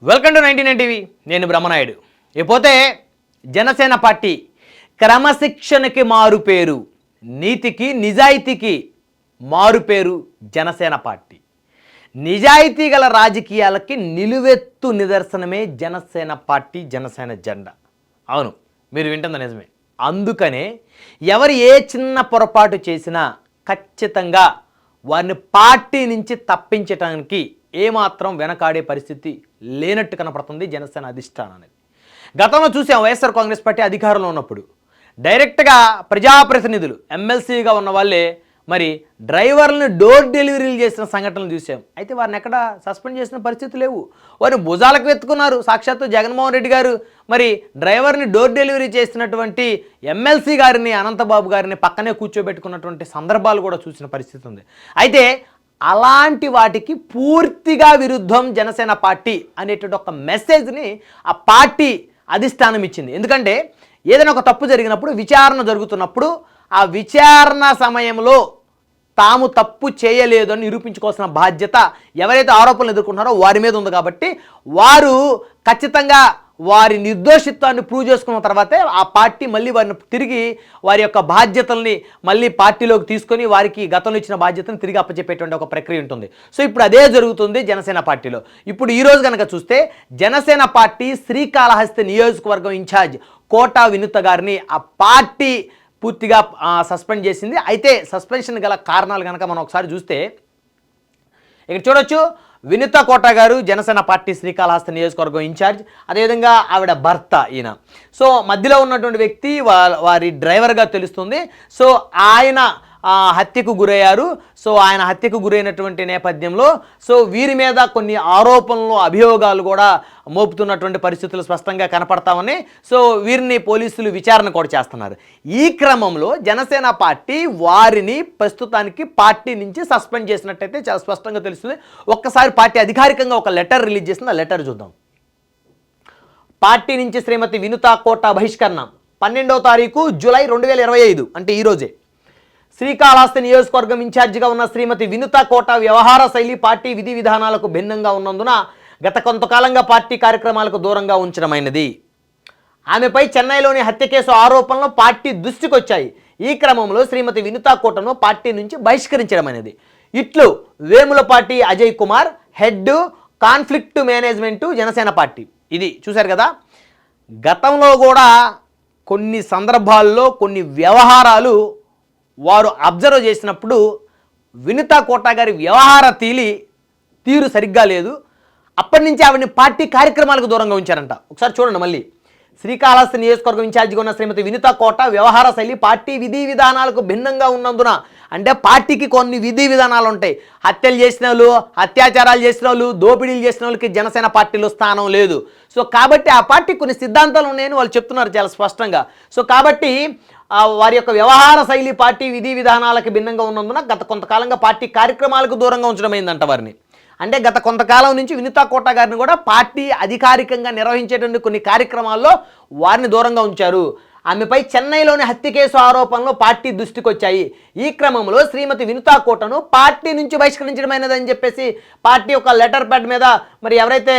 Welcome to 99 TV. నేను బ్రహ్మనాయుడు. ఇకపోతే Janasena party క్రమశిక్షణకి మారుపేరు, నీతికి నిజాయితీకి మారుపేరు జనసేన పార్టీ. నిజాయితీ గల రాజకీయాలకి నిలువెత్తు నిదర్శనమే జనసేన పార్టీ, జనసేన జెండా. అవును, మీరు వింటుంది నిజమే. అందుకనే ఎవరు ఏ చిన్న పొరపాటు చేసినా ఖచ్చితంగా వారిని పార్టీ నుంచి తప్పించడానికి ఏమాత్రం వెనకాడే పరిస్థితి లేనట్టు కనపడుతుంది జనసేన అధిష్టానం అనేది. గతంలో చూసాం, వైఎస్ఆర్ కాంగ్రెస్ పార్టీ అధికారంలో ఉన్నప్పుడు డైరెక్ట్గా ప్రజాప్రతినిధులు ఎమ్మెల్సీగా ఉన్న వాళ్ళే మరి డ్రైవర్లను డోర్ డెలివరీలు చేసిన సంఘటనలు చూసాం. అయితే వారిని ఎక్కడ సస్పెండ్ చేసిన పరిస్థితి లేవు. వారిని భుజాలకు ఎత్తుకున్నారు. సాక్షాత్తు జగన్మోహన్ రెడ్డి గారు మరి డ్రైవర్ని డోర్ డెలివరీ చేసినటువంటి ఎమ్మెల్సీ గారిని, అనంతబాబు గారిని పక్కనే కూర్చోబెట్టుకున్నటువంటి సందర్భాలు కూడా చూసిన పరిస్థితి ఉంది. అయితే అలాంటి వాటికి పూర్తిగా విరుద్ధం జనసేన పార్టీ అనేటువంటి ఒక మెసేజ్ని ఆ పార్టీ అధిష్టానం ఇచ్చింది. ఎందుకంటే ఏదైనా ఒక తప్పు జరిగినప్పుడు, విచారణ జరుగుతున్నప్పుడు ఆ విచారణ సమయంలో తాము తప్పు చేయలేదు అని నిరూపించుకోవాల్సిన బాధ్యత ఎవరైతే ఆరోపణలు ఎదుర్కొంటున్నారో వారి మీద ఉంది. కాబట్టి వారు ఖచ్చితంగా వారి నిర్దోషిత్వాన్ని ప్రూవ్ చేసుకున్న తర్వాతే ఆ పార్టీ మళ్ళీ వారిని తిరిగి వారి యొక్క బాధ్యతల్ని మళ్ళీ పార్టీలోకి తీసుకొని వారికి గతంలో ఇచ్చిన బాధ్యతను తిరిగి అప్పచెప్పేటువంటి ఒక ప్రక్రియ ఉంటుంది. సో ఇప్పుడు అదే జరుగుతుంది జనసేన పార్టీలో. ఇప్పుడు ఈరోజు కనుక చూస్తే జనసేన పార్టీ శ్రీకాళహస్తి నియోజకవర్గం ఇన్ఛార్జ్ కోటా వినుత గారిని ఆ పార్టీ పూర్తిగా సస్పెండ్ చేసింది. అయితే సస్పెన్షన్ గల కారణాలు కనుక మనం ఒకసారి చూస్తే ఇక్కడ చూడొచ్చు. వినుత కోట గారు జనసేన పార్టీ శ్రీకాళహస్తి నియోజకవర్గం ఇన్ఛార్జ్, అదేవిధంగా ఆవిడ భర్త ఈయన. సో మధ్యలో ఉన్నటువంటి వ్యక్తి వారి డ్రైవర్గా తెలుస్తుంది. సో ఆయన హత్యకు గురయ్యారు. సో ఆయన హత్యకు గురైనటువంటి నేపథ్యంలో సో వీరి మీద కొన్ని ఆరోపణలు, అభియోగాలు కూడా మోపుతున్నటువంటి పరిస్థితులు స్పష్టంగా కనపడతామని సో వీరిని పోలీసులు విచారణ కూడా చేస్తున్నారు. ఈ క్రమంలో జనసేన పార్టీ వారిని ప్రస్తుతానికి పార్టీ నుంచి సస్పెండ్ చేసినట్టయితే చాలా స్పష్టంగా తెలుస్తుంది. ఒక్కసారి పార్టీ అధికారికంగా ఒక లెటర్ రిలీజ్ చేసింది. ఆ లెటర్ చూద్దాం. పార్టీ నుంచి శ్రీమతి వినుత కోట బహిష్కరణ 12వ తారీఖు జూలై 2025 అంటే ఈరోజే. శ్రీకాళహస్తి నియోజకవర్గం ఇన్ఛార్జిగా ఉన్న శ్రీమతి వినుత కోట వ్యవహార శైలి పార్టీ విధి విధానాలకు భిన్నంగా ఉన్నందున గత కొంతకాలంగా పార్టీ కార్యక్రమాలకు దూరంగా ఉంచడమైనది. ఆమెపై చెన్నైలోని హత్య కేసు ఆరోపణలు పార్టీ దృష్టికి వచ్చాయి. ఈ క్రమంలో శ్రీమతి వినుత కోటను పార్టీ నుంచి బహిష్కరించడమైనది. ఇట్లు Vemulapati Ajay Kumar, head conflict management, Janasena party. ఇది చూశారు కదా. గతంలో కూడా కొన్ని సందర్భాల్లో కొన్ని వ్యవహారాలు వారు అబ్జర్వ్ చేసినప్పుడు వినుత కోట గారి వ్యవహార తీరు సరిగ్గా లేదు. అప్పటి నుంచి ఆవిడని పార్టీ కార్యక్రమాలకు దూరంగా ఉంచారంట. ఒకసారి చూడండి మళ్ళీ. శ్రీకాళహస్తి నియోజకవర్గం ఇన్ఛార్జిగా ఉన్న శ్రీమతి వినుత కోట వ్యవహార శైలి పార్టీ విధి విధానాలకు భిన్నంగా ఉన్నందున, అంటే పార్టీకి కొన్ని విధి విధానాలు ఉంటాయి. హత్యలు చేసిన వాళ్ళు, అత్యాచారాలు చేసిన వాళ్ళు, దోపిడీలు చేసిన వాళ్ళకి జనసేన పార్టీలో స్థానం లేదు. సో కాబట్టి ఆ పార్టీ కొన్ని సిద్ధాంతాలు ఉన్నాయని వాళ్ళు చెప్తున్నారు చాలా స్పష్టంగా. సో కాబట్టి వారి యొక్క వ్యవహార శైలి పార్టీ విధి విధానాలకు భిన్నంగా ఉన్నందున గత కొంతకాలంగా పార్టీ కార్యక్రమాలకు దూరంగా ఉంచడమైందంట వారిని. అంటే గత కొంతకాలం నుంచి వినుత కోట గారిని కూడా పార్టీ అధికారికంగా నిర్వహించేటువంటి కొన్ని కార్యక్రమాల్లో వారిని దూరంగా ఉంచారు. ఆమెపై చెన్నైలోని హత్య కేసు ఆరోపణలు పార్టీ దృష్టికి వచ్చాయి. ఈ క్రమంలో శ్రీమతి వినుత కోటను పార్టీ నుంచి బహిష్కరించడమైనదని చెప్పేసి పార్టీ ఒక లెటర్ ప్యాడ్ మీద మరి ఎవరైతే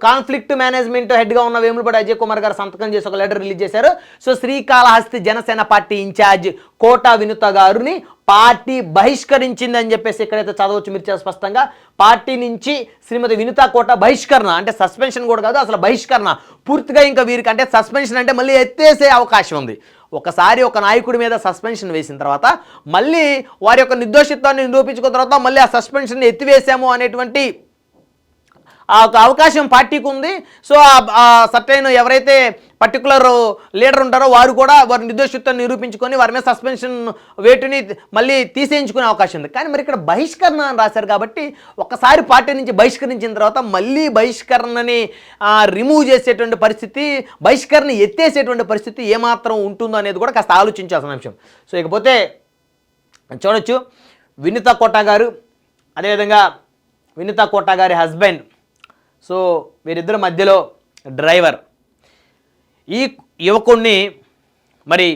కాన్ఫ్లిక్ట్ మేనేజ్మెంట్ హెడ్గా ఉన్న వేములపాటి అజయ్ కుమార్ గారు సంతకం చేసి ఒక లెటర్ రిలీజ్ చేశారు. So Srikalahasti Janasena party incharge Kota Vinutha గారిని పార్టీ బహిష్కరించిందని చెప్పేసి ఇక్కడైతే చదవచ్చు మీరు చాలా స్పష్టంగా. పార్టీ నుంచి శ్రీమతి వినుత కోట బహిష్కరణ, అంటే సస్పెన్షన్ కూడా కాదు, అసలు బహిష్కరణ పూర్తిగా. ఇంకా వీరికి అంటే సస్పెన్షన్ అంటే మళ్ళీ ఎత్తేసే అవకాశం ఉంది. ఒకసారి ఒక నాయకుడి మీద సస్పెన్షన్ వేసిన తర్వాత మళ్ళీ వారి యొక్క నిర్దోషిత్వాన్ని నిరూపించుకున్న తర్వాత మళ్ళీ ఆ సస్పెన్షన్ ఎత్తివేసాము అనేటువంటి ఆ అవకాశం పార్టీకి ఉంది. సో సర్టైన్ ఎవరైతే పర్టికులర్ లీడర్ ఉంటారో వారు కూడా వారి నిర్దోషిత్వాన్ని నిరూపించుకొని వారి మీద సస్పెన్షన్ వేటుని మళ్ళీ తీసేయించుకునే అవకాశం ఉంది. కానీ మరి ఇక్కడ బహిష్కరణ అని రాశారు కాబట్టి ఒకసారి పార్టీ నుంచి బహిష్కరించిన తర్వాత మళ్ళీ బహిష్కరణని రిమూవ్ చేసేటువంటి పరిస్థితి, బహిష్కరణ ఎత్తేసేటువంటి పరిస్థితి ఏమాత్రం ఉంటుందో అనేది కూడా కాస్త ఆలోచించాల్సిన అంశం. సో ఇకపోతే చూడొచ్చు వినుత కోట గారు, అదేవిధంగా వినుత కోట గారి హస్బెండ్. సో వీరిద్దరి మధ్యలో డ్రైవర్ ఈ యువకుడిని మరి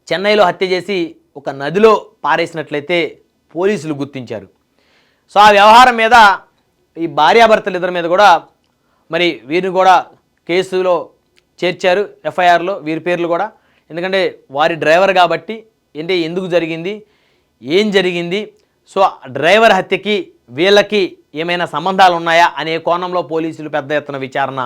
చెన్నైలో హత్య చేసి ఒక నదిలో పారేసినట్లయితే పోలీసులు గుర్తించారు. సో ఆ వ్యవహారం మీద ఈ భార్యాభర్తలు ఇద్దరి మీద కూడా మరి వీరిని కూడా కేసులో చేర్చారు, ఎఫ్ఐఆర్లో వీరి పేర్లు కూడా. ఎందుకంటే వారి డ్రైవర్ కాబట్టి ఏంటి, ఎందుకు జరిగింది, ఏం జరిగింది, సో డ్రైవర్ హత్యకి వీళ్ళకి ఏమైనా సంబంధాలు ఉన్నాయా అనే కోణంలో పోలీసులు పెద్ద ఎత్తున విచారణ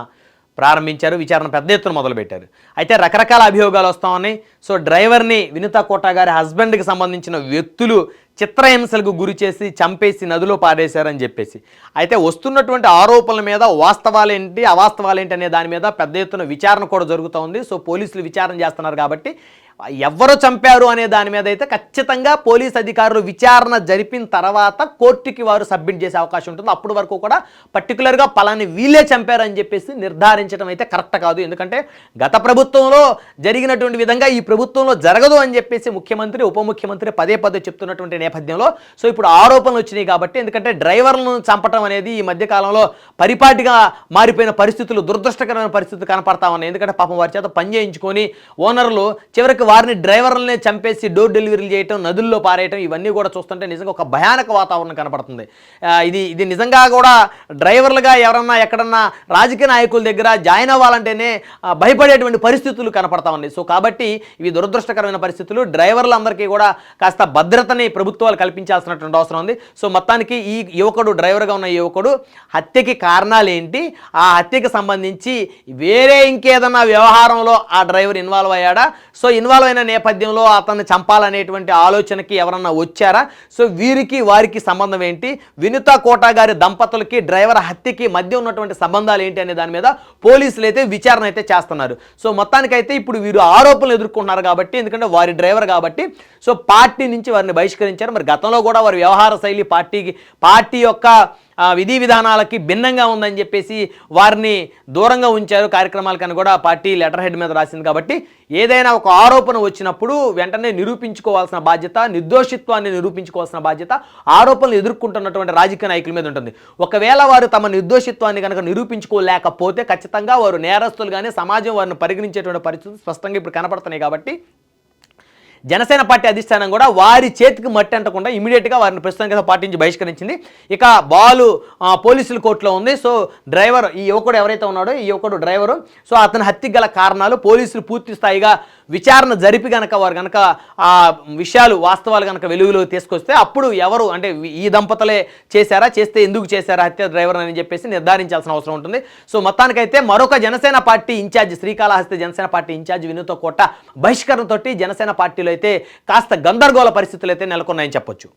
ప్రారంభించారు, విచారణ పెద్ద ఎత్తున మొదలుపెట్టారు. అయితే రకరకాల అభియోగాలు వస్తూ ఉన్నాయి. సో డ్రైవర్ని వినుతా కోటా గారి హస్బెండ్కి సంబంధించిన వ్యక్తులు చిత్రహింసలకు గురి చేసి చంపేసి నదిలో పారేశారని చెప్పేసి, అయితే వస్తున్నటువంటి ఆరోపణల మీద వాస్తవాలేంటి అవాస్తవాలేంటి అనే దాని మీద పెద్ద ఎత్తున విచారణ కూడా జరుగుతూ ఉంది. సో పోలీసులు విచారణ చేస్తున్నారు కాబట్టి ఎవరు చంపారు అనే దాని మీద అయితే ఖచ్చితంగా పోలీస్ అధికారులు విచారణ జరిపిన తర్వాత కోర్టుకి వారు సబ్మిట్ చేసే అవకాశం ఉంటుంది. అప్పటి వరకు కూడా పర్టికులర్గా పలాని వీళ్ళే చంపారని చెప్పేసి నిర్ధారించడం అయితే కరెక్ట్ కాదు. ఎందుకంటే గత ప్రభుత్వంలో జరిగినటువంటి విధంగా ఈ ప్రభుత్వంలో జరగదు అని చెప్పేసి ముఖ్యమంత్రి ఉప ముఖ్యమంత్రి పదే పదే చెప్తున్నటువంటి నేపథ్యంలో సో ఇప్పుడు ఆరోపణలు వచ్చినాయి కాబట్టి, ఎందుకంటే డ్రైవర్లను చంపటం అనేది ఈ మధ్యకాలంలో పరిపాటిగా మారిపోయిన పరిస్థితులు, దురదృష్టకరమైన పరిస్థితులు కనపడతా ఉన్నాయి. ఎందుకంటే పాపం వారి చేత పని చేయించుకొని ఓనర్లు చివరికి వారిని డ్రైవర్లనే చంపేసి డోర్ డెలివరీలు చేయటం, నదుల్లో పారేయటం, ఇవన్నీ కూడా చూస్తుంటే నిజంగా ఒక భయానక వాతావరణం కనపడుతుంది. ఇది నిజంగా కూడా డ్రైవర్లుగా ఎవరన్నా ఎక్కడన్నా రాజకీయ నాయకుల దగ్గర జాయిన్ అవ్వాలంటేనే భయపడేటువంటి పరిస్థితులు కనపడతా ఉన్నాయి. సో కాబట్టి ఇవి దురదృష్టకరమైన పరిస్థితులు. డ్రైవర్లందరికీ కూడా కాస్త భద్రతని ప్రభుత్వాలు కల్పించాల్సినటువంటి అవసరం ఉంది. సో మొత్తానికి ఈ యువకుడు, డ్రైవర్గా ఉన్న యువకుడు హత్యకి కారణాలు ఏంటి, ఆ హత్యకి సంబంధించి వేరే ఇంకేదన్నా వ్యవహారంలో ఆ డ్రైవర్ ఇన్వాల్వ్ అయ్యాడా, సో ఇన్వాల్వ్ అయిన నేపథ్యంలో అతన్ని చంపాలనేటువంటి ఆలోచనకి ఎవరన్నా వచ్చారా, సో వీరికి వారికి సంబంధం ఏంటి, వినుతా కోటా గారి దంపతులకి డ్రైవర్ హత్యకి మధ్య ఉన్నటువంటి సంబంధాలు ఏంటి అనే దాని మీద పోలీసులు అయితే విచారణ అయితే చేస్తున్నారు. సో మొత్తానికైతే ఇప్పుడు వీరు ఆరోపణలు ఎదుర్కొంటున్నారు కాబట్టి, ఎందుకంటే వారి డ్రైవర్ కాబట్టి సో పార్టీ నుంచి వారిని బహిష్కరించారు. మరి గతంలో కూడా వారి వ్యవహార శైలి పార్టీ యొక్క విధి విధానాలకి భిన్నంగా ఉందని చెప్పేసి వారిని దూరంగా ఉంచారు కార్యక్రమాలకని కూడా పార్టీ లెటర్ హెడ్ మీద రాసింది. కాబట్టి ఏదైనా ఒక ఆరోపణ వచ్చినప్పుడు వెంటనే నిరూపించుకోవాల్సిన బాధ్యత, నిర్దోషిత్వాన్ని నిరూపించుకోవాల్సిన బాధ్యత ఆరోపణలు ఎదుర్కొంటున్నటువంటి రాజకీయ నాయకుల మీద ఉంటుంది. ఒకవేళ వారు తమ నిర్దోషిత్వాన్ని కనుక నిరూపించుకోలేకపోతే ఖచ్చితంగా వారు నేరస్తులుగానే సమాజం వారిని పరిగణించేటువంటి పరిస్థితులు స్పష్టంగా ఇప్పుడు కనపడుతున్నాయి. కాబట్టి జనసేన పార్టీ అధిష్టానం కూడా వారి చేతికి మట్టి అంటకుండా ఇమీడియట్గా వారిని ప్రస్తుతానికి పార్టీ నుంచి బహిష్కరించింది. ఇక బాలు పోలీసుల కోర్టులో ఉంది. సో డ్రైవర్, ఈ యువకుడు ఎవరైతే ఉన్నాడో ఈ యువకుడు డ్రైవరు, సో అతని హత్యకు గల కారణాలు పోలీసులు పూర్తి స్థాయిగా విచారణ జరిపి కనుక వారు కనుక ఆ విషయాలు వాస్తవాలు కనుక వెలుగులో తీసుకొస్తే అప్పుడు ఎవరు అంటే ఈ దంపతులే చేశారా, చేస్తే ఎందుకు చేశారా హత్య డ్రైవర్ అని చెప్పేసి నిర్ధారించాల్సిన అవసరం ఉంటుంది. సో మొత్తానికైతే మరొక Janasena party incharge, Srikalahasti Janasena party incharge Vinutha Kota బహిష్కరణతోటి జనసేన పార్టీలో అయితే కాస్త గందరగోళ పరిస్థితులు అయితే నెలకొన్నాయని చెప్పొచ్చు.